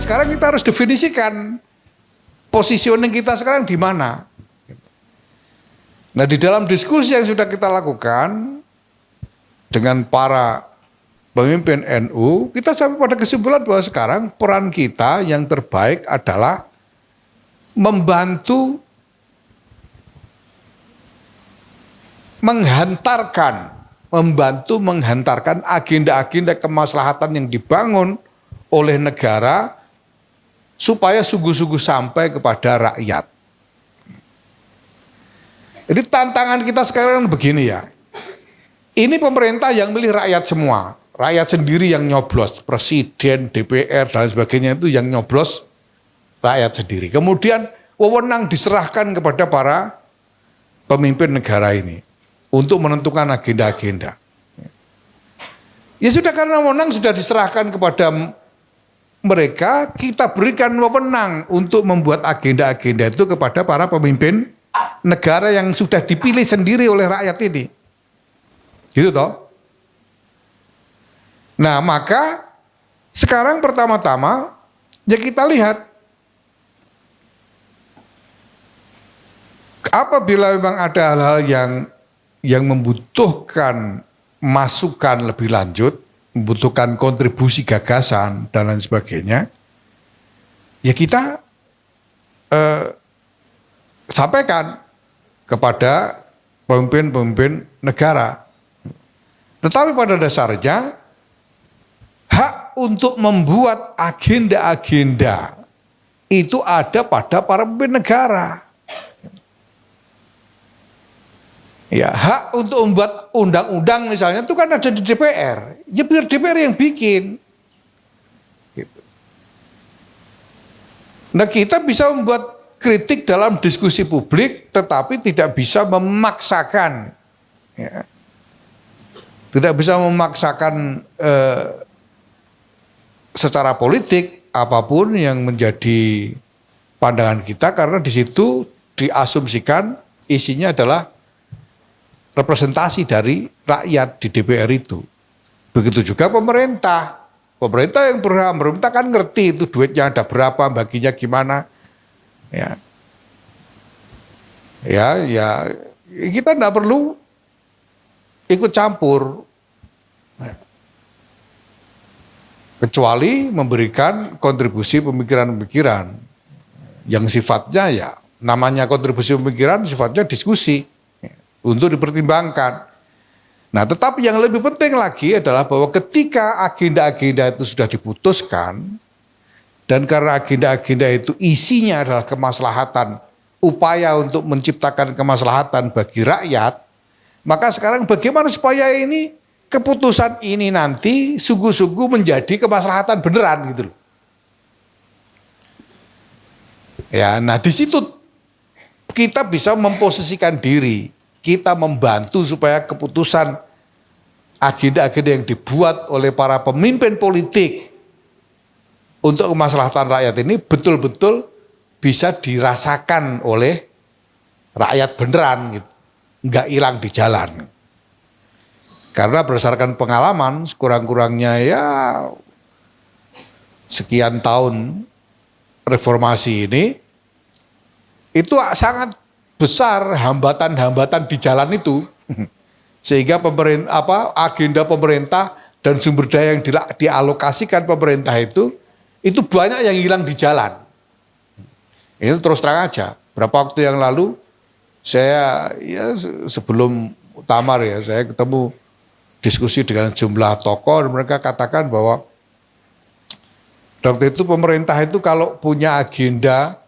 sekarang kita harus definisikan positioning kita sekarang di mana. Nah, di dalam diskusi yang sudah kita lakukan dengan para pemimpin NU, kita sampai pada kesimpulan bahwa sekarang peran kita yang terbaik adalah membantu menghantarkan agenda-agenda kemaslahatan yang dibangun oleh negara supaya sungguh-sungguh sampai kepada rakyat. Jadi tantangan kita sekarang begini ya. Ini pemerintah yang milih rakyat semua. Rakyat sendiri yang nyoblos. Presiden, DPR, dan sebagainya itu yang nyoblos rakyat sendiri. Kemudian wewenang diserahkan kepada para pemimpin negara ini untuk menentukan agenda-agenda. Ya sudah, karena wewenang sudah diserahkan kepada mereka, kita berikan wewenang untuk membuat agenda-agenda itu kepada para pemimpin negara yang sudah dipilih sendiri oleh rakyat ini. Gitu toh. Nah, maka sekarang pertama-tama ya kita lihat apabila memang ada hal-hal yang membutuhkan masukan lebih lanjut, membutuhkan kontribusi gagasan dan lain sebagainya, ya kita sampaikan kepada pemimpin-pemimpin negara. Tetapi pada dasarnya hak untuk membuat agenda-agenda itu ada pada para pemimpin negara. Ya, hak untuk membuat undang-undang misalnya itu kan ada di DPR. Ya biar DPR yang bikin. Gitu. Nah, kita bisa membuat kritik dalam diskusi publik, tetapi tidak bisa memaksakan, ya. Tidak bisa memaksakan secara politik apapun yang menjadi pandangan kita, karena di situ diasumsikan isinya adalah representasi dari rakyat di DPR itu. Begitu juga pemerintah. Pemerintah yang berhak memerintah kan ngerti itu duitnya ada berapa, baginya gimana. Ya, kita tidak perlu ikut campur, kecuali memberikan kontribusi pemikiran-pemikiran yang sifatnya ya namanya kontribusi pemikiran, sifatnya diskusi untuk dipertimbangkan. Nah, tetapi yang lebih penting lagi adalah bahwa ketika agenda-agenda itu sudah diputuskan, dan karena agenda-agenda itu isinya adalah kemaslahatan, upaya untuk menciptakan kemaslahatan bagi rakyat, maka sekarang bagaimana supaya ini keputusan ini nanti sungguh-sungguh menjadi kemaslahatan beneran gitu loh. Ya, nah di situ kita bisa memposisikan diri, kita membantu supaya keputusan agenda-agenda yang dibuat oleh para pemimpin politik untuk kemaslahatan rakyat ini betul-betul bisa dirasakan oleh rakyat beneran gitu, nggak hilang di jalan. Karena berdasarkan pengalaman sekurang-kurangnya ya sekian tahun reformasi ini, itu sangat besar hambatan-hambatan di jalan itu, sehingga agenda pemerintah dan sumber daya yang dialokasikan pemerintah itu banyak yang hilang di jalan. Ini terus terang aja. Berapa waktu yang lalu saya ya sebelum muktamar ya, saya ketemu diskusi dengan jumlah tokoh dan mereka katakan bahwa waktu itu pemerintah itu kalau punya agenda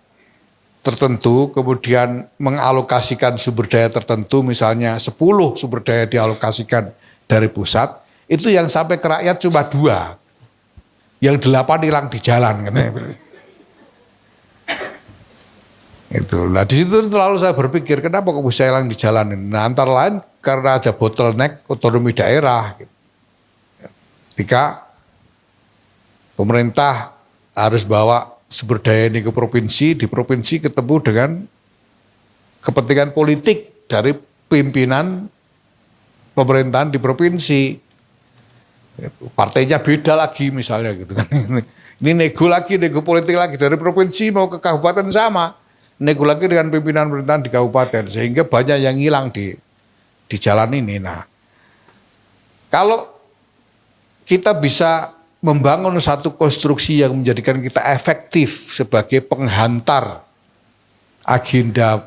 tertentu kemudian mengalokasikan sumber daya tertentu, misalnya 10 sumber daya dialokasikan dari pusat, itu yang sampai ke rakyat cuma 2. Yang 8 hilang di jalan katanya. Itu. Nah di situ lalu saya berpikir kenapa kok bisa hilang di jalan ini. Nah antara lain karena ada bottleneck otonomi daerah. Gitu. Ketika pemerintah harus bawa sumber daya ini ke provinsi, di provinsi ketemu dengan kepentingan politik dari pimpinan pemerintahan di provinsi. Partainya beda lagi misalnya gitu kan. Ini nego politik lagi dari provinsi mau ke kabupaten sama. Nego lagi dengan pimpinan pemerintahan di kabupaten sehingga banyak yang hilang di jalan ini. Nah, kalau kita bisa membangun satu konstruksi yang menjadikan kita efektif sebagai penghantar agenda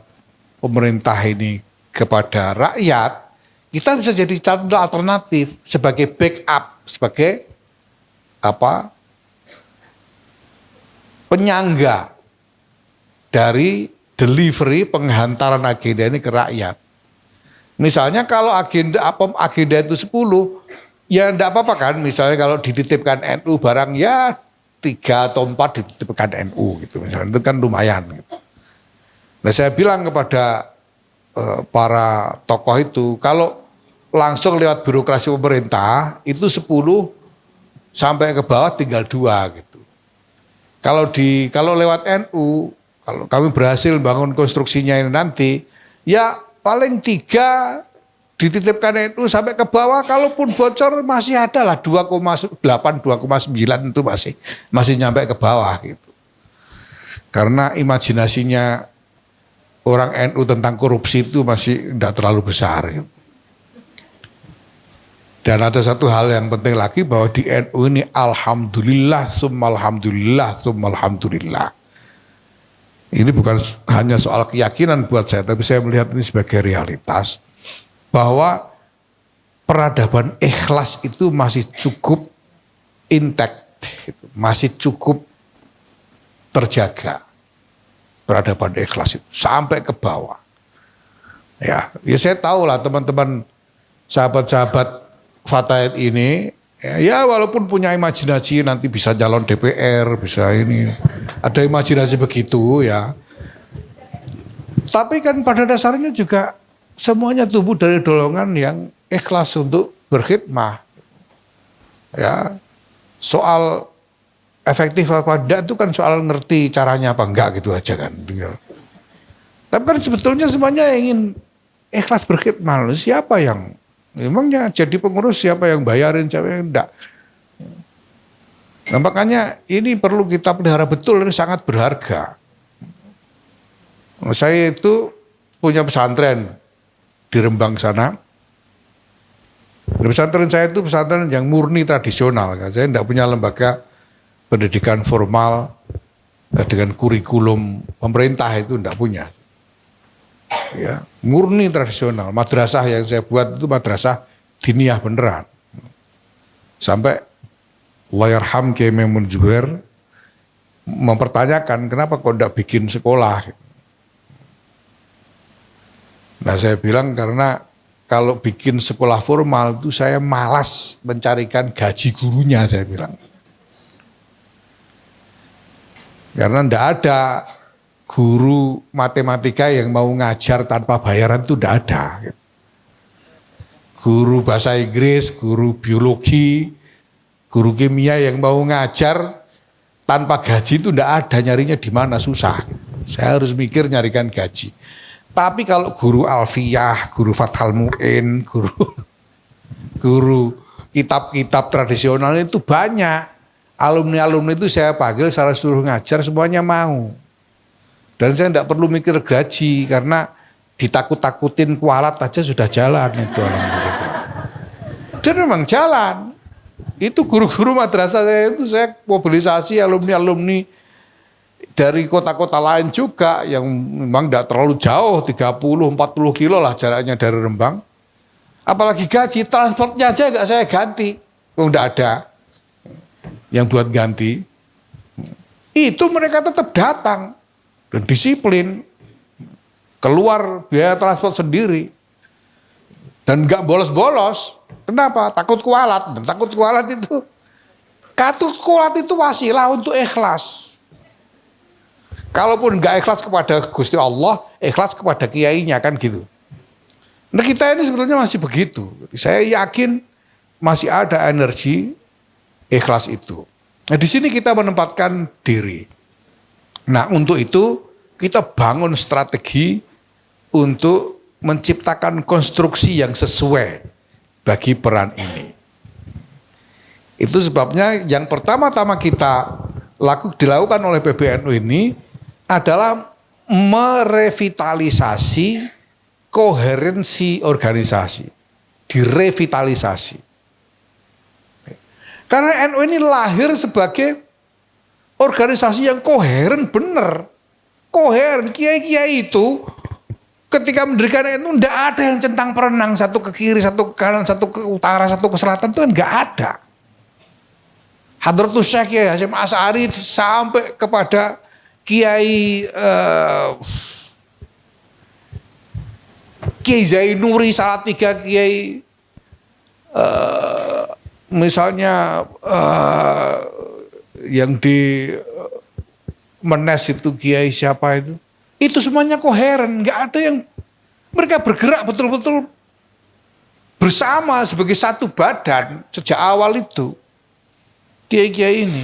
pemerintah ini kepada rakyat, kita bisa jadi calon alternatif sebagai backup, sebagai penyangga dari delivery penghantaran agenda ini ke rakyat. Misalnya kalau agenda itu 10, ya enggak apa-apa kan. Misalnya kalau dititipkan NU barang ya 3 atau 4 dititipkan NU gitu. Misalnya itu kan lumayan gitu. Nah saya bilang kepada para tokoh itu, kalau langsung lewat birokrasi pemerintah itu 10 sampai ke bawah tinggal 2 gitu. Kalau lewat NU, kalau kami berhasil bangun konstruksinya ini nanti, ya paling 3 dititipkan NU sampai ke bawah, kalaupun bocor masih ada lah 2,8, 2,9 itu masih nyampe ke bawah gitu. Karena imajinasinya orang NU tentang korupsi itu masih tidak terlalu besar gitu. Dan ada satu hal yang penting lagi bahwa di NU ini alhamdulillah, summa alhamdulillah, summa alhamdulillah. Ini bukan hanya soal keyakinan buat saya, tapi saya melihat ini sebagai realitas bahwa peradaban ikhlas itu masih cukup intact, masih cukup terjaga. Peradaban ikhlas itu sampai ke bawah. Ya saya tahu lah teman-teman sahabat-sahabat Fatayat ini, ya walaupun punya imajinasi nanti bisa calon DPR, bisa ini, ada imajinasi begitu ya. Tapi kan pada dasarnya juga semuanya tumbuh dari dorongan yang ikhlas untuk berkhidmah. Ya, soal efektif apa tidak itu kan soal ngerti caranya apa enggak gitu aja kan. Tapi kan sebetulnya semuanya ingin ikhlas berkhidmah. Siapa yang memangnya jadi pengurus, siapa yang bayarin, siapa yang enggak. Nah, makanya ini perlu kita pelihara betul, ini sangat berharga. Saya itu punya pesantren di Rembang sana. Pesantren saya itu pesantren yang murni tradisional. Saya tidak punya lembaga pendidikan formal dengan kurikulum pemerintah, itu tidak punya. Ya, murni tradisional. Madrasah yang saya buat itu madrasah diniyah beneran. Sampai Allahyarham Kiai Maimun Zubair mempertanyakan kenapa kok tidak bikin sekolah. Nah saya bilang karena kalau bikin sekolah formal itu saya malas mencarikan gaji gurunya, saya bilang. Karena tidak ada guru matematika yang mau ngajar tanpa bayaran, itu tidak ada. Guru bahasa Inggris, guru biologi, guru kimia yang mau ngajar tanpa gaji itu tidak ada, nyarinya di mana, susah. Saya harus mikir nyarikan gaji. Tapi kalau guru alfiyah, guru Fathul Mu'in, guru kitab-kitab tradisional itu banyak. Alumni-alumni itu saya panggil, saya suruh ngajar, semuanya mau. Dan saya tidak perlu mikir gaji, karena ditakut-takutin kualat aja sudah jalan itu alhamdulillah. Dan memang jalan. Itu guru-guru madrasah saya itu saya mobilisasi alumni-alumni dari kota-kota lain juga yang memang tidak terlalu jauh, 30-40 kilo lah jaraknya dari Rembang. Apalagi gaji, transportnya aja nggak saya ganti. Tidak ada yang buat ganti. Itu mereka tetap datang dan disiplin, keluar biaya transport sendiri dan nggak bolos-bolos. Kenapa? Takut kualat. Dan takut kualat itu wasilah untuk ikhlas. Kalaupun nggak ikhlas kepada Gusti Allah, ikhlas kepada kiainya kan gitu. Nah kita ini sebetulnya masih begitu. Saya yakin masih ada energi ikhlas itu. Nah di sini kita menempatkan diri. Nah untuk itu kita bangun strategi untuk menciptakan konstruksi yang sesuai bagi peran ini. Itu sebabnya yang pertama-tama kita dilakukan oleh PBNU ini adalah merevitalisasi koherensi organisasi, direvitalisasi. Karena NU ini lahir sebagai organisasi yang koheren bener. Koheren, kiai-kiai itu ketika mendirikan NU tidak ada yang centang perenang, satu ke kiri, satu ke kanan, satu ke utara, satu ke selatan, itu kan nggak ada. Hadratus Syekh Kiai Hasyim Asy'ari sampai kepada Kiai Kiai Zainuri Salatiga, Kiai misalnya yang di Menes itu Kiai siapa itu semuanya koheren, nggak ada yang mereka bergerak betul-betul bersama sebagai satu badan sejak awal itu. Kiai-kiai ini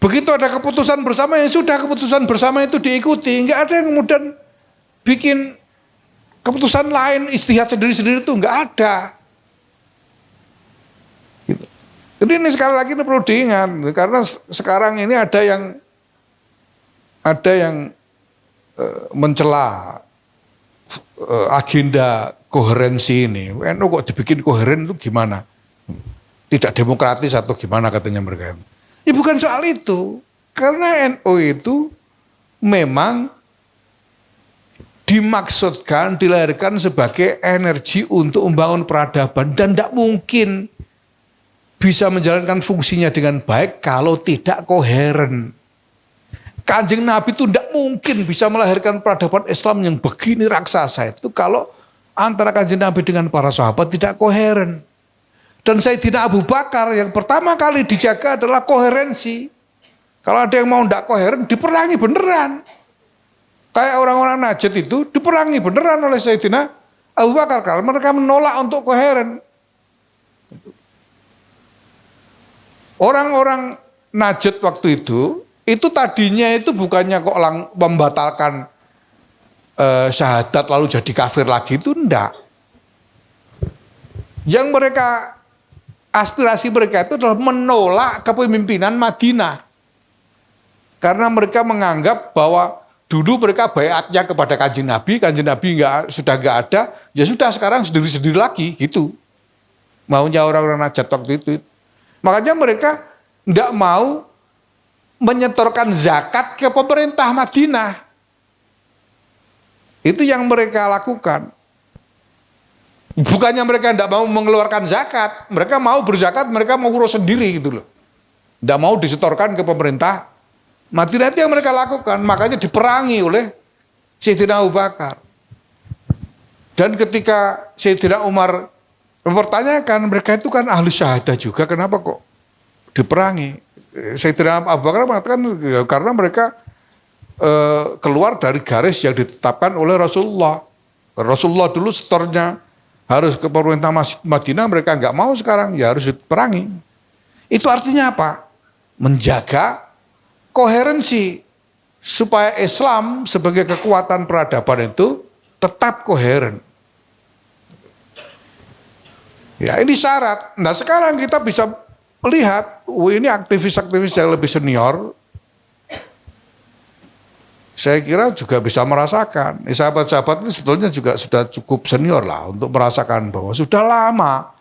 begitu ada keputusan bersama, ya sudah, keputusan bersama itu diikuti, nggak ada yang kemudian bikin keputusan lain, istihad sendiri-sendiri itu nggak ada. Gitu. Jadi ini sekali lagi ini perlu diingat, karena sekarang ini ada yang mencela agenda koherensi ini. NU kok dibikin koheren itu gimana? Tidak demokratis atau gimana katanya mereka. Ya bukan soal itu. Karena NU itu memang dimaksudkan, dilahirkan sebagai energi untuk membangun peradaban. Dan tidak mungkin bisa menjalankan fungsinya dengan baik kalau tidak koheren. Kanjeng Nabi itu tidak mungkin bisa melahirkan peradaban Islam yang begini raksasa itu kalau antara Kanjeng Nabi dengan para sahabat tidak koheren. Dan Sayyidina Abu Bakar yang pertama kali dijaga adalah koherensi. Kalau ada yang mau tidak koheren, diperangi beneran. Kayak orang-orang Najd itu diperangi beneran oleh Sayyidina Abu Bakar karena mereka menolak untuk koheren. Orang-orang Najd waktu itu tadinya itu bukannya kok membatalkan syahadat lalu jadi kafir lagi, itu enggak. Yang mereka, aspirasi mereka itu adalah menolak kepemimpinan Madinah. Karena mereka menganggap bahwa dulu mereka baiatnya kepada Kanjeng Nabi sudah nggak ada, ya sudah sekarang sendiri-sendiri lagi gitu. Maunya orang-orang Najd waktu itu. Makanya mereka nggak mau menyetorkan zakat ke pemerintah Madinah. Itu yang mereka lakukan. Bukannya mereka tidak mau mengeluarkan zakat, mereka mau berzakat, mereka mau urus sendiri gitu loh. Tidak mau disetorkan ke pemerintah Madinah, itu yang mereka lakukan. Makanya diperangi oleh Sayyidina Abu Bakar. Dan ketika Sayyidina Umar mempertanyakan, mereka itu kan ahli syahadah juga, kenapa kok diperangi? Sayyidina Abu Bakar mengatakan ya, karena mereka keluar dari garis yang ditetapkan oleh Rasulullah. Rasulullah dulu setornya harus ke pemerintah Madinah, mereka nggak mau, sekarang ya harus diperangi. Itu artinya apa? Menjaga koherensi supaya Islam sebagai kekuatan peradaban itu tetap koheren. Ya ini syarat. Nah sekarang kita bisa melihat, ini aktivis-aktivis yang lebih senior, saya kira juga bisa merasakan. Sahabat-sahabat ini sebetulnya juga sudah cukup senior lah untuk merasakan bahwa sudah lama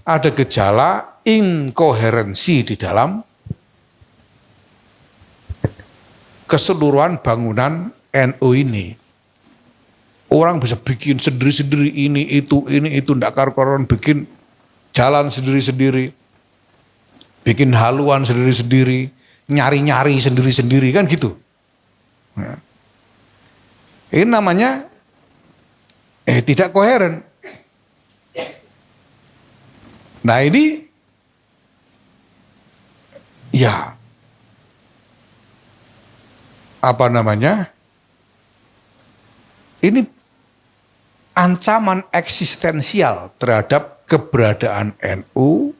ada gejala inkoherensi di dalam keseluruhan bangunan NU ini. Orang bisa bikin sendiri-sendiri ini itu ndak karu-karuan, bikin jalan sendiri-sendiri, bikin haluan sendiri-sendiri, nyari-nyari sendiri-sendiri, kan gitu. Nah, ini namanya tidak koheren. Nah ini ya apa namanya? Ini ancaman eksistensial terhadap keberadaan NU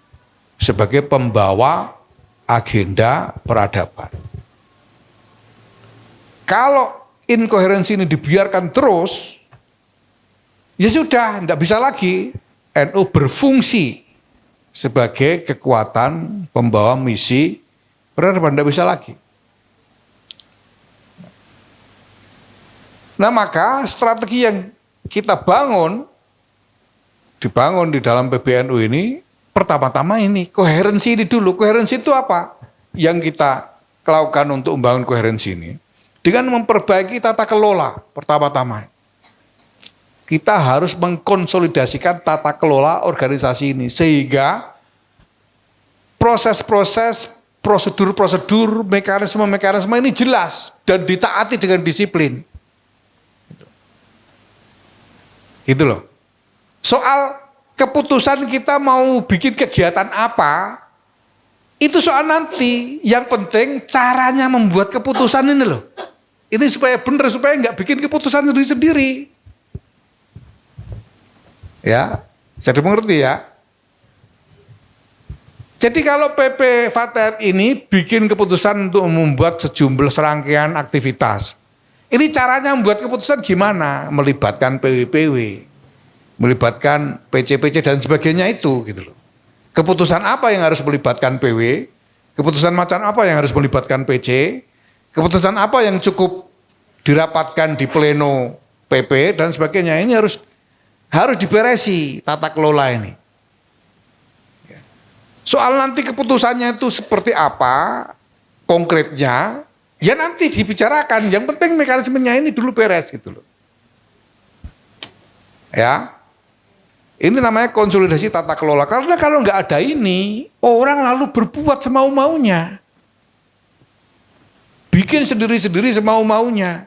sebagai pembawa agenda peradaban. Kalau inkoherensi ini dibiarkan terus, ya sudah, tidak bisa lagi NU berfungsi sebagai kekuatan pembawa misi Benar apa tidak bisa lagi. Nah maka strategi yang kita dibangun di dalam PBNU ini, pertama-tama ini, koherensi ini dulu. Koherensi itu apa? Yang kita lakukan untuk membangun koherensi ini, dengan memperbaiki tata kelola pertama-tama. Kita harus mengkonsolidasikan tata kelola organisasi ini, sehingga proses-proses, prosedur-prosedur, mekanisme-mekanisme ini jelas dan ditaati dengan disiplin. Gitu loh. Soal keputusan kita mau bikin kegiatan apa, itu soal nanti. Yang penting caranya membuat keputusan ini loh. Ini supaya benar, supaya nggak bikin keputusan sendiri-sendiri. Ya, jadi mengerti ya. Jadi kalau PP Fatayat ini bikin keputusan untuk membuat sejumlah serangkaian aktivitas. Ini caranya membuat keputusan gimana? Melibatkan PW-PW, melibatkan PC-PC dan sebagainya itu gitu loh. Keputusan apa yang harus melibatkan PW? Keputusan macam apa yang harus melibatkan PC? Keputusan apa yang cukup dirapatkan di pleno PP dan sebagainya. Ini harus diberesi tata kelola ini. Soal nanti keputusannya itu seperti apa konkretnya, ya nanti dibicarakan. Yang penting mekanismenya ini dulu beres gitu loh. Ya, ini namanya konsolidasi tata kelola. Karena kalau nggak ada ini, orang lalu berbuat semau-maunya, bikin sendiri-sendiri semau-maunya,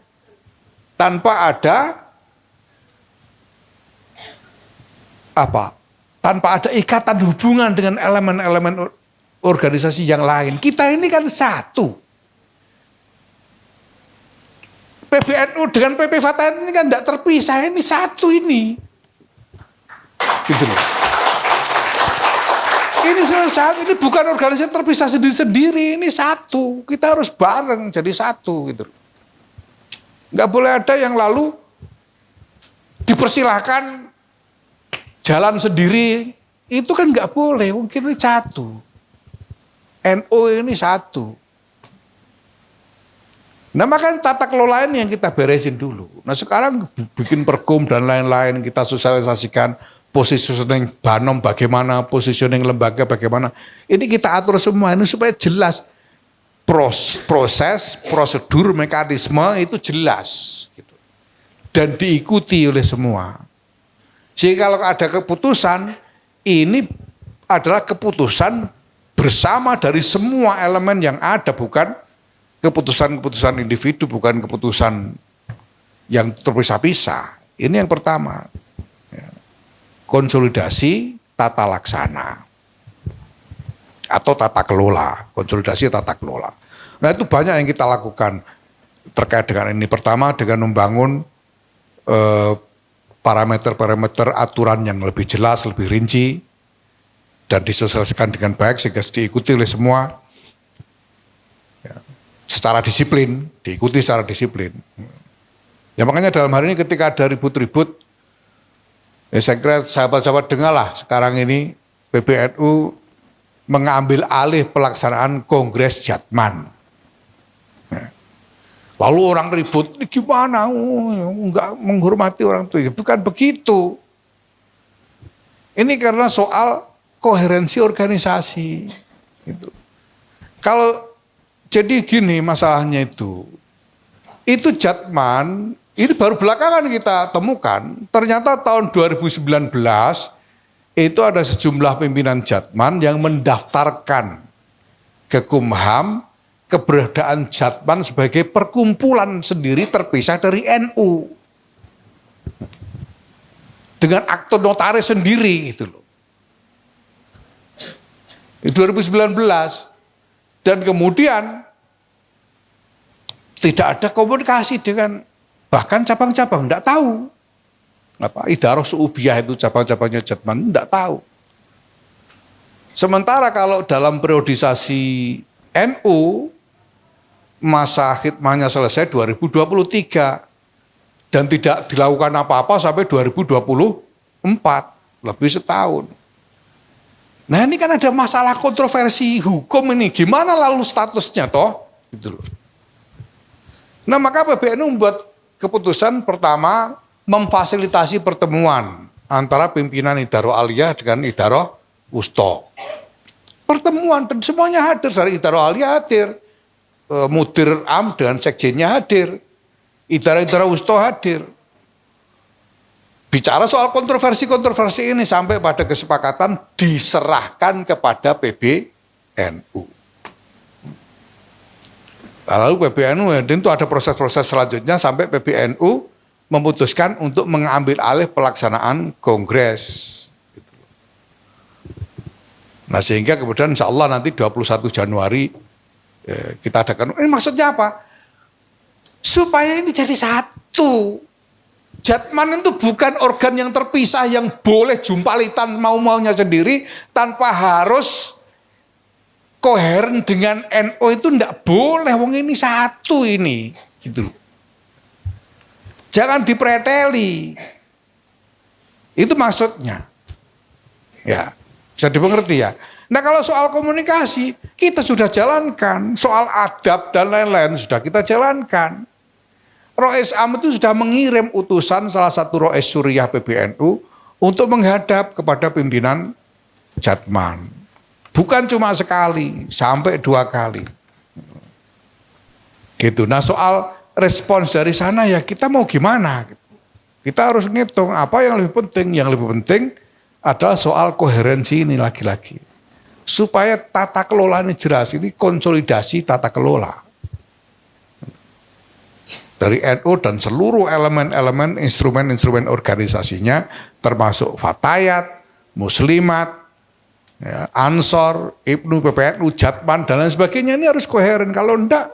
tanpa ada tanpa ada ikatan hubungan dengan elemen-elemen organisasi yang lain. Kita ini kan satu. PBNU dengan PP Fatayat ini kan tidak terpisah, ini satu ini. Gitu loh. Ini bukan organisasi terpisah sendiri-sendiri, ini satu. Kita harus bareng jadi satu gitu. Nggak boleh ada yang lalu dipersilahkan jalan sendiri, itu kan nggak boleh. Mungkin ini satu. NU ini satu. Nah maka tata kelola ini yang kita beresin dulu. Nah sekarang bikin pergum dan lain-lain, kita sosialisasikan positioning Banom bagaimana, positioning lembaga bagaimana. Ini kita atur semua ini supaya jelas proses, prosedur, mekanisme itu jelas gitu. Dan diikuti oleh semua. Sehingga kalau ada keputusan, ini adalah keputusan bersama dari semua elemen yang ada, bukan keputusan-keputusan individu, bukan keputusan yang terpisah-pisah. Ini yang pertama. Konsolidasi tata laksana atau tata kelola, konsolidasi tata kelola. Nah itu banyak yang kita lakukan terkait dengan ini. Pertama dengan membangun parameter-parameter aturan yang lebih jelas, lebih rinci, dan disosialisasikan dengan baik sehingga diikuti oleh semua ya, secara disiplin, diikuti secara disiplin. Ya makanya dalam hari ini ketika ada ribut-ribut, ya saya kira sahabat-sahabat dengarlah sekarang ini PBNU mengambil alih pelaksanaan Kongres Jatman. Lalu orang ribut, ini gimana? Enggak menghormati orang tua. Bukan begitu. Ini karena soal koherensi organisasi. Gitu. Kalau jadi gini masalahnya itu Jatman, ini baru belakangan kita temukan, ternyata tahun 2019 itu ada sejumlah pimpinan Jatman yang mendaftarkan ke Kumham keberadaan Jatman sebagai perkumpulan sendiri terpisah dari NU. Dengan akte notaris sendiri gitu loh. 2019. Dan kemudian tidak ada komunikasi dengan bahkan cabang-cabang, enggak tahu. Idarah Su'ubiyah itu cabang-cabangnya Jatman, enggak tahu. Sementara kalau dalam periodisasi NU, masa khidmahnya selesai 2023 dan tidak dilakukan apa-apa sampai 2024, lebih setahun. Nah ini kan ada masalah kontroversi hukum ini. Gimana lalu statusnya toh? Gitu loh. Nah maka PBNU membuat keputusan pertama memfasilitasi pertemuan antara pimpinan Idaroh Aliyah dengan Idaroh Wusto. Pertemuan dan semuanya hadir, dari Idaroh Aliyah hadir, Mudir Am dengan sekjennya hadir, Idaroh Wusto hadir. Bicara soal kontroversi-kontroversi ini sampai pada kesepakatan diserahkan kepada PBNU. Lalu PBNU itu ada proses-proses selanjutnya sampai PBNU memutuskan untuk mengambil alih pelaksanaan kongres. Nah sehingga kemudian insya Allah nanti 21 Januari kita adakan. Ini maksudnya apa? Supaya ini jadi satu. Jatman itu bukan organ yang terpisah yang boleh jumpalitan mau-maunya sendiri tanpa harus koheren dengan NU itu ndak boleh, wong ini satu ini, gitu. Jangan dipreteli. Itu maksudnya. Ya, bisa dimengerti ya. Nah kalau soal komunikasi, kita sudah jalankan. Soal adab dan lain-lain sudah kita jalankan. Rois Am itu sudah mengirim utusan salah satu Rois Suriah PBNU untuk menghadap kepada pimpinan Jatman. Bukan cuma sekali, sampai 2 kali. Gitu. Nah soal respons dari sana ya kita mau gimana? Kita harus ngitung apa yang lebih penting. Yang lebih penting adalah soal koherensi ini lagi-lagi. Supaya tata kelola ini jelas, ini konsolidasi tata kelola. Dari NU dan seluruh elemen-elemen instrumen-instrumen organisasinya termasuk Fatayat, Muslimat, ya, Ansor, Ibnu, PPNU, Jatman dan lain sebagainya ini harus koheren. Kalau enggak,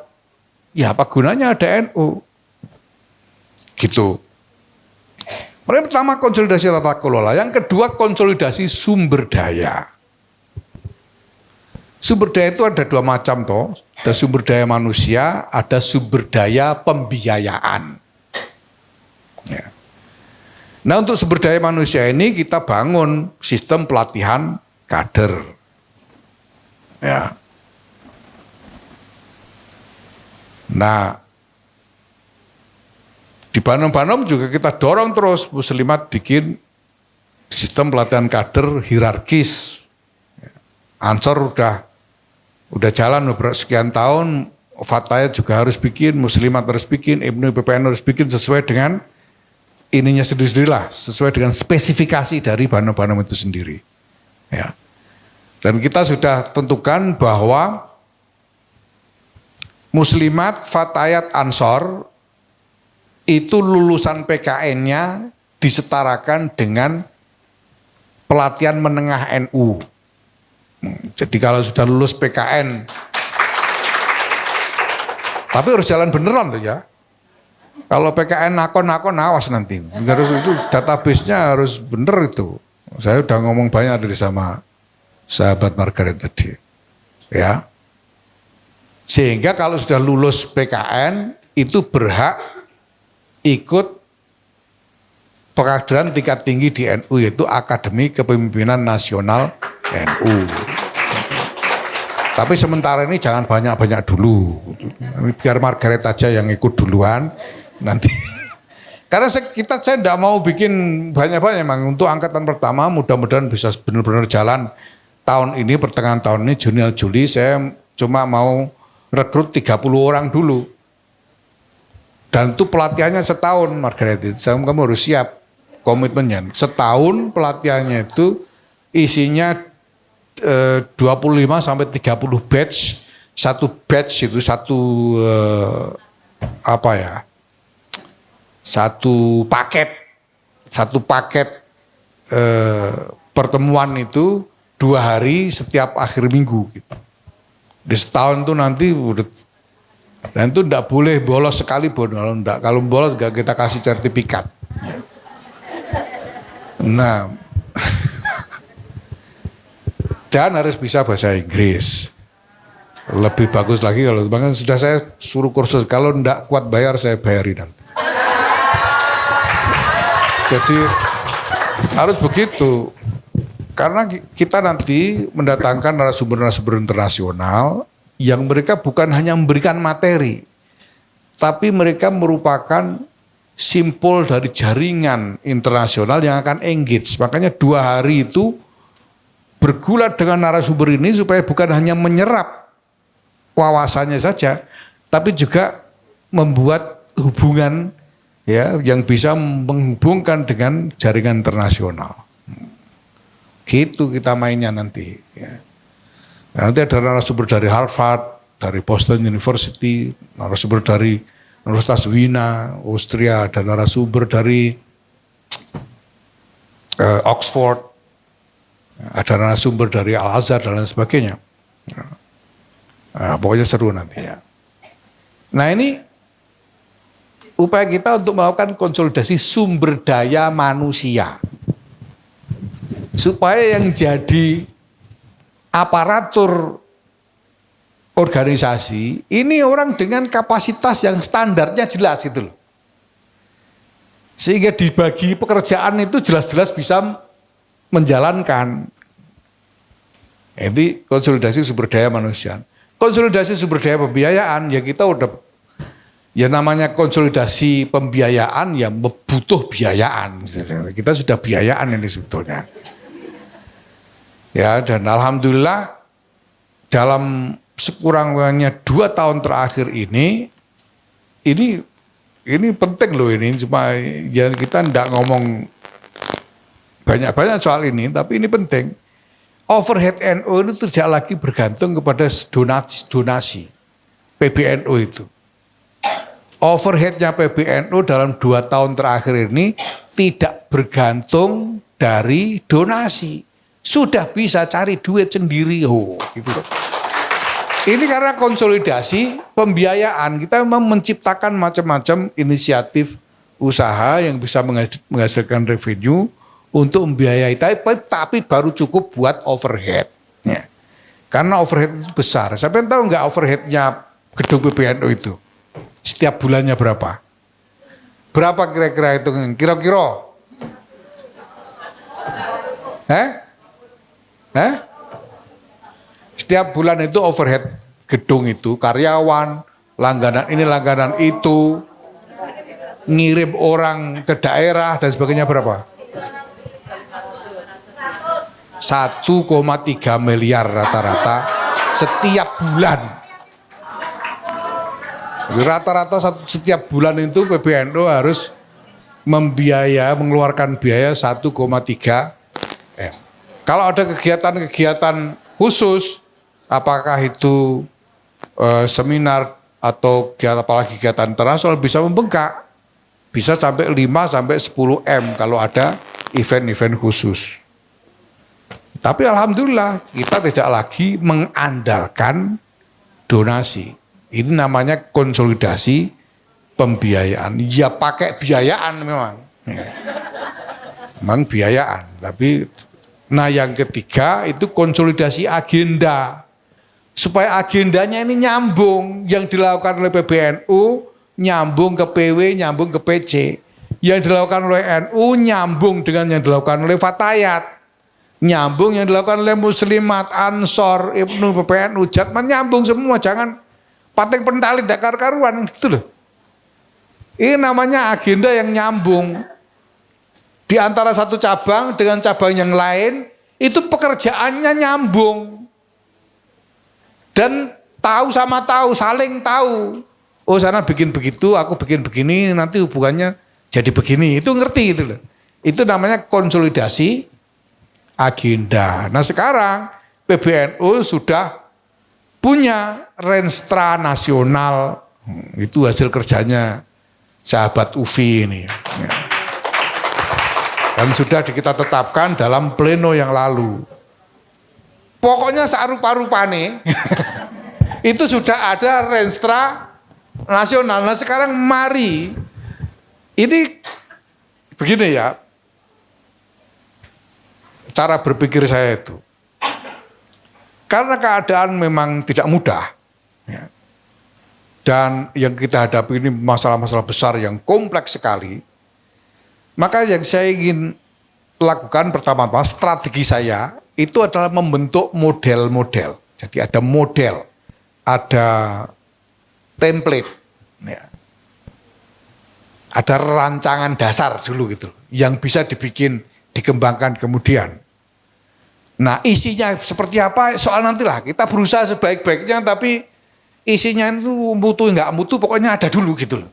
ya apa gunanya ada NU? Gitu. Pertama konsolidasi tata kelola, yang kedua konsolidasi sumber daya. Sumber daya itu ada 2 macam toh. Ada sumber daya manusia, ada sumber daya pembiayaan. Ya. Nah untuk sumber daya manusia ini kita bangun sistem pelatihan kader. Ya. Nah di Banom-Banom juga kita dorong terus Muslimat bikin sistem pelatihan kader hierarkis. Ansor udah jalan beberapa sekian tahun, Fatayat juga harus bikin, Muslimat harus bikin, Ibnu PPN harus bikin sesuai dengan ininya sendiri-sendirilah, sesuai dengan spesifikasi dari Banom-Banom itu sendiri. Ya. Dan kita sudah tentukan bahwa Muslimat, Fatayat, Ansor itu lulusan PKN-nya disetarakan dengan pelatihan menengah NU. Jadi kalau sudah lulus PKN, tapi harus jalan beneran tuh ya. Kalau PKN nakon-nakon awas nanti. Harus itu database-nya harus bener itu. Saya udah ngomong banyak dari sama sahabat Margaret tadi. Ya. Sehingga kalau sudah lulus PKN itu berhak ikut pengkaderan tingkat tinggi di NU yaitu Akademi Kepemimpinan Nasional NU. Tapi sementara ini jangan banyak-banyak dulu. Biar Margaret aja yang ikut duluan nanti. Karena saya tidak mau bikin banyak-banyak memang. Untuk angkatan pertama mudah-mudahan bisa benar-benar jalan tahun ini, pertengahan tahun ini, Juni Juli saya cuma mau rekrut 30 orang dulu. Dan itu pelatihannya setahun Margaret. Kamu harus siap komitmennya. Setahun pelatihannya itu isinya 25 sampai 30 batch. Satu batch itu satu satu paket pertemuan itu 2 hari setiap akhir minggu gitu. Di setahun itu nanti udah, dan itu tidak boleh bolos sekali pun. Kalau bolos gak kita kasih sertifikat. Nah dan harus bisa bahasa Inggris. Lebih bagus lagi kalau bahkan sudah saya suruh kursus, kalau enggak kuat bayar saya bayarin nanti. Jadi harus begitu. Karena kita nanti mendatangkan narasumber-narasumber internasional yang mereka bukan hanya memberikan materi, tapi mereka merupakan simpul dari jaringan internasional yang akan engage. Makanya 2 hari itu bergulat dengan narasumber ini supaya bukan hanya menyerap wawasannya saja, tapi juga membuat hubungan ya yang bisa menghubungkan dengan jaringan internasional. Gitu kita mainnya nanti. Ya. Nanti ada narasumber dari Harvard, dari Boston University, narasumber dari Universitas Wina, Austria, ada narasumber dari Oxford, ada narasumber dari Al-Azhar dan lain sebagainya. Nah, pokoknya seru nanti ya. Nah ini upaya kita untuk melakukan konsolidasi sumber daya manusia. Supaya yang jadi aparatur organisasi ini orang dengan kapasitas yang standarnya jelas itu loh. Sehingga dibagi pekerjaan itu jelas-jelas bisa menjalankan. Ini konsolidasi sumber daya manusia. Konsolidasi sumber daya pembiayaan ya kita udah ya namanya konsolidasi pembiayaan ya butuh biayaan. Kita sudah biayaan ini sebetulnya. Ya, dan alhamdulillah dalam sekurang-kurangnya 2 tahun terakhir ini penting loh ini, cuma ya kita tidak ngomong banyak-banyak soal ini, tapi ini penting. Overhead NU itu tidak lagi bergantung kepada donasi PBNU itu. Overheadnya PBNU dalam 2 tahun terakhir ini tidak bergantung dari donasi. Sudah bisa cari duit sendiri, gitu. Ini karena konsolidasi pembiayaan kita memang menciptakan macam-macam inisiatif usaha yang bisa menghasilkan revenue untuk membiayai, tapi baru cukup buat overhead. Ya. Karena overhead itu besar. Siapa yang tahu nggak overheadnya gedung PBNU itu? Setiap bulannya berapa? Berapa kira-kira itu? Kira-kira? Setiap bulan itu overhead gedung itu, karyawan, langganan ini, langganan itu, ngirim orang ke daerah dan sebagainya berapa? 1,3 miliar rata-rata setiap bulan. Rata-rata setiap bulan itu PBNU harus mengeluarkan biaya 1,3 M. Kalau ada kegiatan-kegiatan khusus, apakah itu seminar atau apalagi kegiatan internasional bisa membengkak. Bisa sampai 5-10 M kalau ada event-event khusus. Tapi alhamdulillah kita tidak lagi mengandalkan donasi. Ini namanya konsolidasi pembiayaan. Ya pakai biayaan memang. Ya. Memang biayaan, tapi nah yang ketiga itu konsolidasi agenda. Supaya agendanya ini nyambung. Yang dilakukan oleh PBNU nyambung ke PW, nyambung ke PC. Yang dilakukan oleh NU nyambung dengan yang dilakukan oleh Fatayat. Nyambung yang dilakukan oleh Muslimat, Ansor, Ibnu, PPNU, Jatman nyambung semua. Jangan pating pentali dakar karuan gitu loh. Ini namanya agenda yang nyambung. Di antara satu cabang dengan cabang yang lain, itu pekerjaannya nyambung. Dan tahu sama tahu, saling tahu. Oh sana bikin begitu, aku bikin begini, nanti hubungannya jadi begini. Itu ngerti itu loh. Itu namanya konsolidasi agenda. Nah sekarang PBNU sudah punya Renstra Nasional. Itu hasil kerjanya sahabat Ufi ini. Ya. Dan sudah kita tetapkan dalam pleno yang lalu. Pokoknya sarupa-rupane itu sudah ada Renstra Nasional. Nah sekarang mari, ini begini ya, cara berpikir saya itu. Karena keadaan memang tidak mudah. Ya. Dan yang kita hadapi ini masalah-masalah besar yang kompleks sekali. Maka yang saya ingin lakukan pertama-tama, strategi saya itu adalah membentuk model-model. Jadi ada model, ada template, ya. Ada rancangan dasar dulu gitu, yang bisa dibikin, dikembangkan kemudian. Nah isinya seperti apa soal nantilah, kita berusaha sebaik-baiknya tapi isinya itu mutu nggak mutu pokoknya ada dulu gitu loh.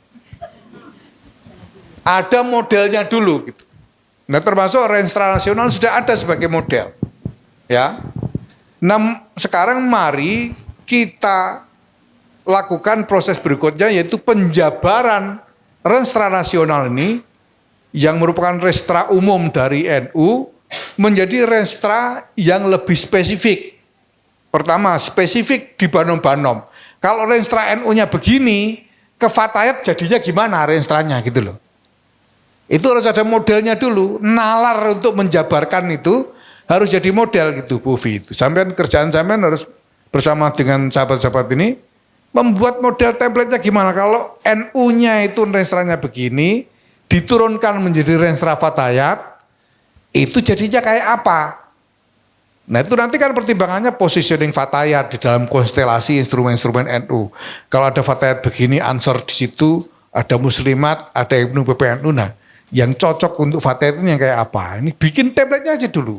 Ada modelnya dulu gitu. Nah termasuk Renstra Nasional sudah ada sebagai model. Ya. Nah sekarang mari kita lakukan proses berikutnya yaitu penjabaran Renstra Nasional ini yang merupakan renstra umum dari NU menjadi renstra yang lebih spesifik. Pertama, spesifik di Banom-Banom. Kalau renstra NU-nya begini, ke Fatayat jadinya gimana renstranya gitu loh. Itu harus ada modelnya dulu. Nalar untuk menjabarkan itu harus jadi model gitu, Bu Fi. Sampean kerjaan sampean harus bersama dengan sahabat-sahabat ini membuat model template-nya gimana. Kalau NU-nya itu renstranya begini, diturunkan menjadi renstra Fatayat, itu jadinya kayak apa? Nah itu nanti kan pertimbangannya positioning Fatayat di dalam konstelasi instrumen-instrumen NU. Kalau ada Fatayat begini, Ansor di situ, ada Muslimat, ada Ibnu PPNU. Nah yang cocok untuk Fatayat ini yang kayak apa? Ini bikin template-nya aja dulu.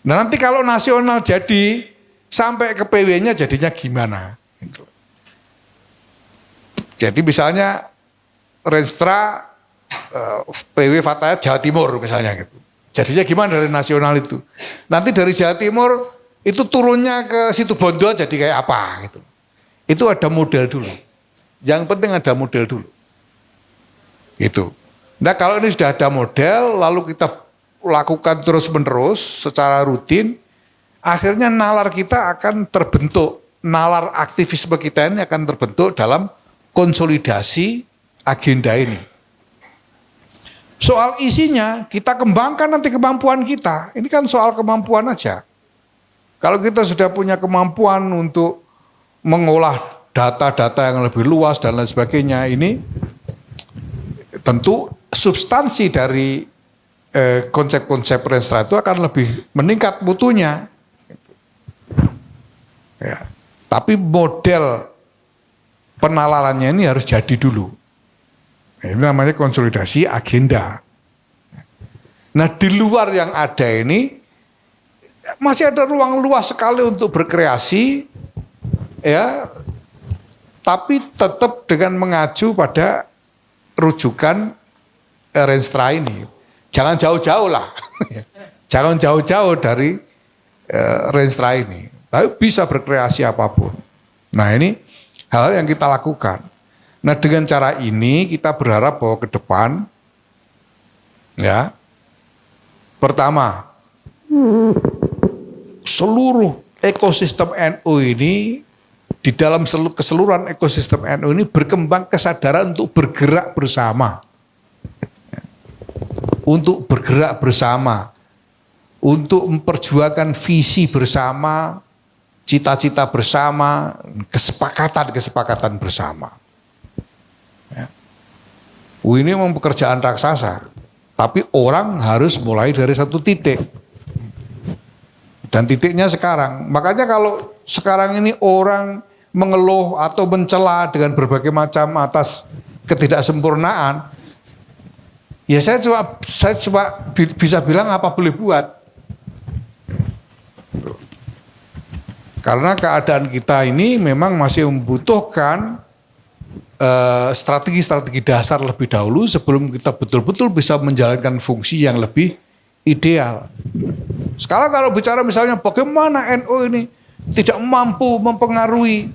Nah nanti kalau nasional jadi, sampai ke PW-nya jadinya gimana? Jadi misalnya renstra PW Fatayat Jawa Timur misalnya gitu. Jadinya gimana dari nasional itu? Nanti dari Jawa Timur itu turunnya ke Situbondo jadi kayak apa gitu. Itu ada model dulu. Yang penting ada model dulu. Gitu. Nah kalau ini sudah ada model lalu kita lakukan terus-menerus secara rutin, akhirnya nalar kita akan terbentuk. Nalar aktivisme kita ini akan terbentuk dalam konsolidasi agenda ini. Soal isinya kita kembangkan nanti kemampuan kita. Ini kan soal kemampuan aja. Kalau kita sudah punya kemampuan untuk mengolah data-data yang lebih luas dan lain sebagainya, ini tentu substansi dari konsep-konsep Renstra itu akan lebih meningkat mutunya. Ya. Tapi model penalarannya ini harus jadi dulu. Ini namanya konsolidasi agenda. Nah di luar yang ada ini masih ada ruang luas sekali untuk berkreasi, ya. Tapi tetap dengan mengacu pada rujukan Renstra ini. Jangan jauh-jauh lah, jangan jauh-jauh dari Renstra ini. Tapi bisa berkreasi apapun. Nah ini hal yang kita lakukan. Nah dengan cara ini kita berharap bahwa ke depan, ya, pertama, seluruh ekosistem NU ini, di dalam keseluruhan ekosistem NU ini berkembang kesadaran untuk bergerak bersama. Untuk bergerak bersama, untuk memperjuangkan visi bersama, cita-cita bersama, kesepakatan bersama. Ya. Ini memang pekerjaan raksasa, tapi orang harus mulai dari satu titik. Dan titiknya sekarang. Makanya kalau sekarang ini orang mengeluh atau mencela dengan berbagai macam atas ketidaksempurnaan, ya saya cuma bisa bilang apa boleh buat. Karena keadaan kita ini memang masih membutuhkan strategi-strategi dasar lebih dahulu sebelum kita betul-betul bisa menjalankan fungsi yang lebih ideal. Sekarang kalau bicara misalnya bagaimana NU ini tidak mampu mempengaruhi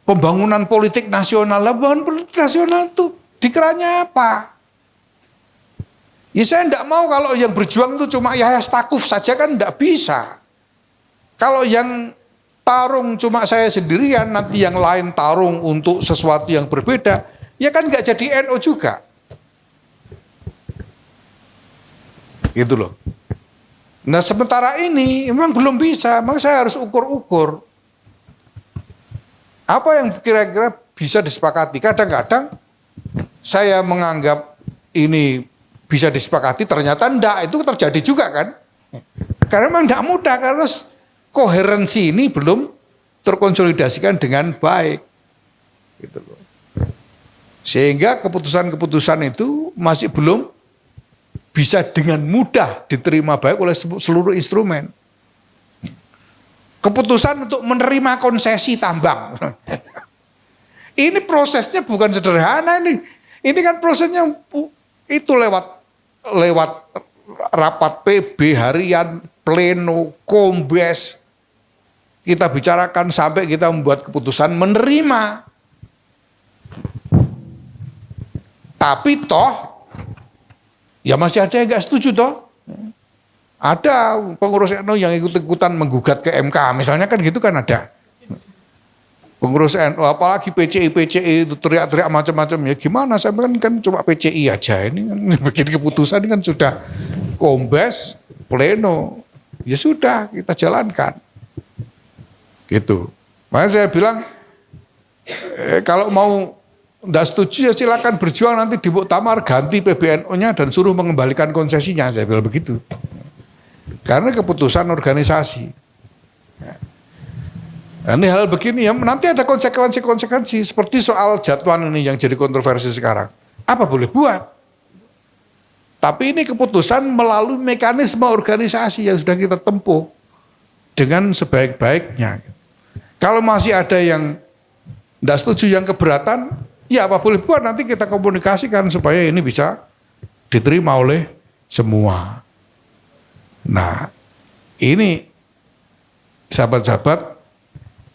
pembangunan politik nasional. Pembangunan politik nasional itu dikiranya apa? Ya saya tidak mau kalau yang berjuang itu cuma Yahya Stakuf saja kan tidak bisa. Kalau yang tarung cuma saya sendirian, nanti yang lain tarung untuk sesuatu yang berbeda, ya kan nggak jadi NU juga. Gitu loh. Nah sementara ini memang belum bisa, memang saya harus ukur-ukur. Apa yang kira-kira bisa disepakati? Kadang-kadang saya menganggap ini bisa disepakati, ternyata enggak, itu terjadi juga kan. Karena memang enggak mudah, karena koherensi ini belum terkonsolidasikan dengan baik. Gitu loh. Sehingga keputusan-keputusan itu masih belum bisa dengan mudah diterima baik oleh seluruh instrumen. Keputusan untuk menerima konsesi tambang. Ini prosesnya bukan sederhana ini. Ini kan prosesnya itu lewat rapat PB harian, pleno, kombes. Kita bicarakan sampai kita membuat keputusan menerima. Tapi toh ya masih ada yang nggak setuju toh. Ada pengurus NU yang ikut-ikutan menggugat ke MK, misalnya kan gitu kan ada. Pengurus NU, apalagi PCI itu teriak-teriak macam-macam, ya gimana, saya kan cuma PCI aja, ini kan bikin keputusan ini kan sudah kombes, pleno, ya sudah kita jalankan. Gitu. Makanya saya bilang, kalau mau nggak setuju ya silakan berjuang, nanti di Muktamar ganti PBNU-nya dan suruh mengembalikan konsesinya, saya bilang begitu. Karena keputusan organisasi. Nah, ini hal begini ya, nanti ada konsekuensi seperti soal jadwal ini yang jadi kontroversi sekarang. Apa boleh buat? Tapi ini keputusan melalui mekanisme organisasi yang sudah kita tempuh dengan sebaik-baiknya. Kalau masih ada yang tidak setuju, yang keberatan, ya apa boleh buat, nanti kita komunikasikan supaya ini bisa diterima oleh semua. Nah, ini sahabat-sahabat,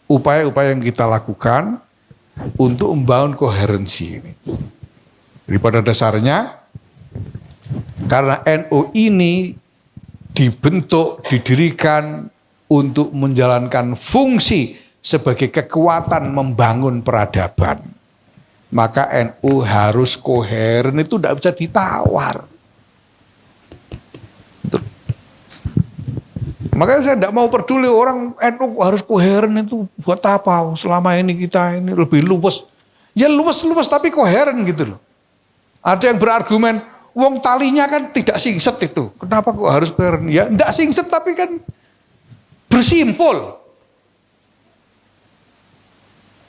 upaya-upaya yang kita lakukan untuk membangun koherensi ini. Jadi pada dasarnya, karena NU ini dibentuk, didirikan untuk menjalankan fungsi sebagai kekuatan membangun peradaban, maka NU harus koheren, itu tidak bisa ditawar. Makanya saya tidak mau peduli orang NU harus koheren, itu buat apa? Selama ini kita ini lebih luwes. Ya luwes tapi koheren gitu loh. Ada yang berargumen, wong talinya kan tidak singset itu. Kenapa kok harus koheren? Ya tidak singset tapi kan bersimpul.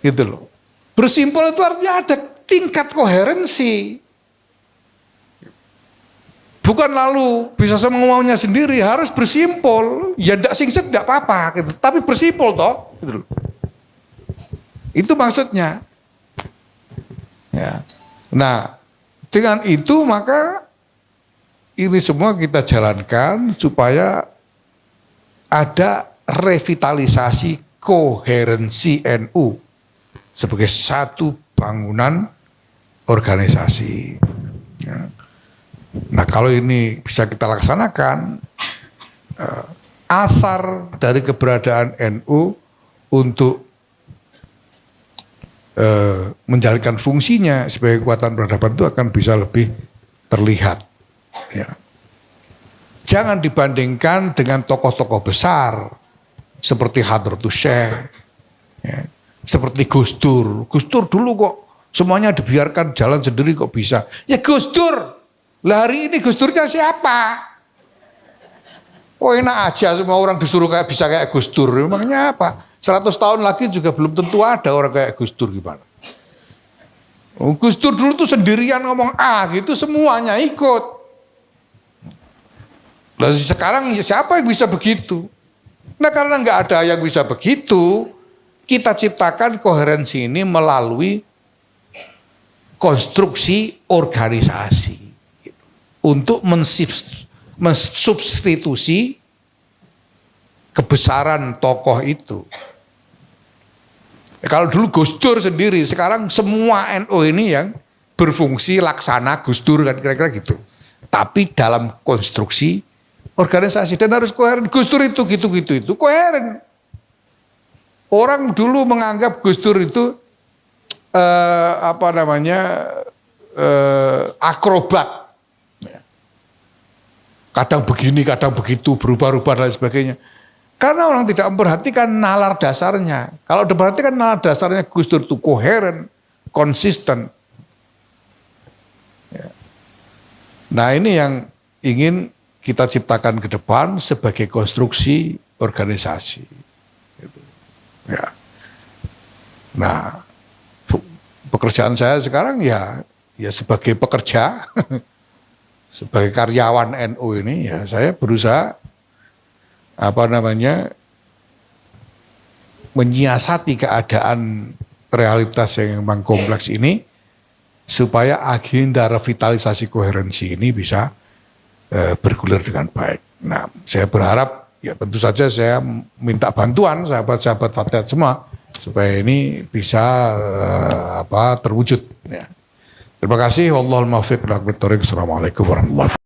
Gitu loh. Bersimpul itu artinya ada tingkat koherensi. Bukan lalu bisa semaunya sendiri, harus bersimpul. Ya tidak singset tidak apa-apa, gitu. Tapi bersimpul toh. Gitu. Itu maksudnya. Ya. Nah, dengan itu maka ini semua kita jalankan supaya ada revitalisasi koherensi NU sebagai satu bangunan organisasi. Ya. Nah kalau ini bisa kita laksanakan, asar dari keberadaan NU untuk menjalankan fungsinya sebagai kekuatan peradaban itu akan bisa lebih terlihat. Ya. Jangan dibandingkan dengan tokoh-tokoh besar seperti Hadratus Syekh, ya. Seperti Gus Dur. Gus Dur dulu kok semuanya dibiarkan jalan sendiri kok bisa. Ya Gus Dur. Lah hari ini Gus Durnya siapa? Oh enak aja semua orang disuruh kayak bisa kayak Gus Dur. Memangnya apa? 100 tahun lagi juga belum tentu ada orang kayak Gus Dur gimana. Oh, Gus Dur dulu tuh sendirian ngomong gitu semuanya ikut. Lah sekarang ya siapa yang bisa begitu? Nah karena nggak ada yang bisa begitu, kita ciptakan koherensi ini melalui konstruksi organisasi. Untuk mensubstitusi kebesaran tokoh itu. Kalau dulu Gus Dur sendiri, sekarang semua NU ini yang berfungsi laksana Gus Dur kan kira-kira gitu. Tapi dalam konstruksi organisasi dan harus koheren. Gus Dur itu gitu koheren. Orang dulu menganggap Gus Dur itu akrobat. Kadang begini, kadang begitu, berubah-ubah dan sebagainya. Karena orang tidak memperhatikan nalar dasarnya. Kalau diperhatikan nalar dasarnya Gus Dur itu koheren, konsisten. Ya. Nah ini yang ingin kita ciptakan ke depan sebagai konstruksi organisasi. Gitu. Ya. Nah pekerjaan saya sekarang ya sebagai pekerja, sebagai karyawan NU ini ya saya berusaha menyiasati keadaan realitas yang memang kompleks ini supaya agenda revitalisasi koherensi ini bisa bergulir dengan baik. Nah, saya berharap ya tentu saja saya minta bantuan sahabat-sahabat Fatayat semua supaya ini bisa terwujud. Ya. Terima kasih. Wallahul muwaffiq. Assalamualaikum warahmatullahi wabarakatuh.